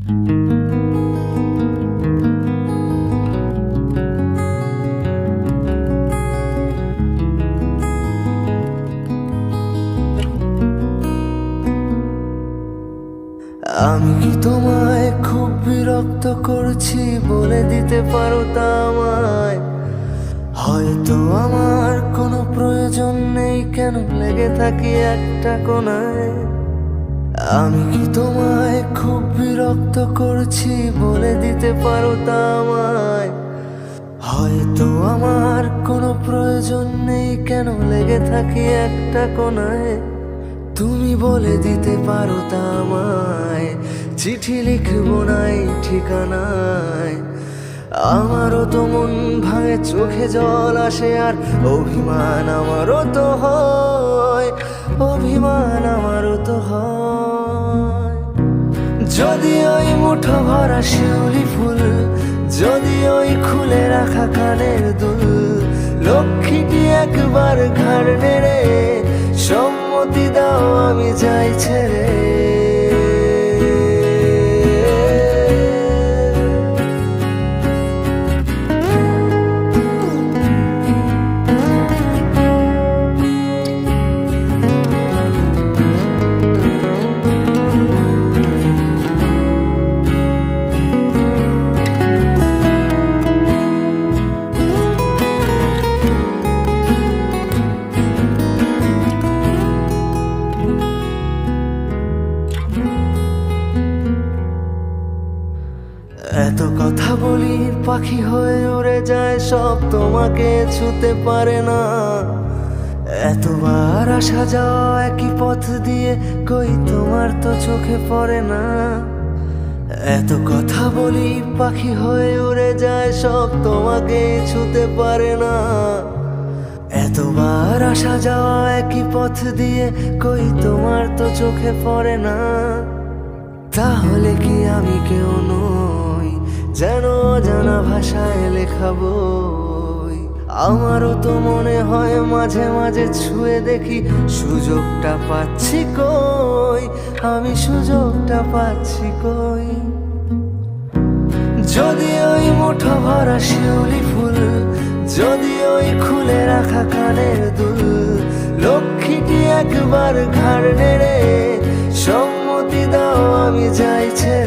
আমি কি তোমায় খুব বিরক্ত করছি বলে দিতে পারো তা আমায়? হয়তো আমার কোনো প্রয়োজন নেই, কেন লেগে থাকি একটা কোণায়। আমি কি তোমায় খুব বিরক্ত করছি বলে দিতে পারো তা আমায়? হয়তো আমার কোনো প্রয়োজন নেই, কেন লেগে থাকি একটা কোণায়। তুমি বলে দিতে পারো তা আমায়, চিঠি লিখবো নাই ঠিকানায়। আমারও তো মন ভাঙে, চোখে জল আসে, আর অভিমান আমারও তো হয়, অভিমান আমারও তো হয়। যদি ওই মুঠো ভরা শিউলি ফুল, যদি ওই খুলে রাখা কানের দুল, লক্ষ্মীটি একবার ঘাড় নেড়ে সম্মতি দাও আমি যাই ছেড়ে। এত কথা বলি পাখি হয়ে উড়ে যায়, সব তোমাকে ছুতে পারে না। এতবার আসা যাওয়া একই পথ দিয়ে, কই তোমার তো চোখে পড়ে না। এত কথা বলি পাখি হয়ে উড়ে যায়, সব তোমাকে ছুতে পারে না। এতবার আসা যাওয়া একই পথ দিয়ে, কই তোমার তো চোখে পড়ে না। তাহলে কি আমি কেউ নই, যেন অজানা ভাষায় লেখা বই? আমারও তো মনে হয় মাঝে মাঝে ছুঁয়ে দেখি, সুযোগটা পাচ্ছি কই, আমি সুযোগটা পাচ্ছি কই। যদি ওই মুঠো ভরা শিউলি ফুল, যদি ওই খুলে রাখা কানের দুল, লক্ষ্মীটি একবার ঘাড় নেড়ে সম্মতি দাও আমি যাই ছেড়ে।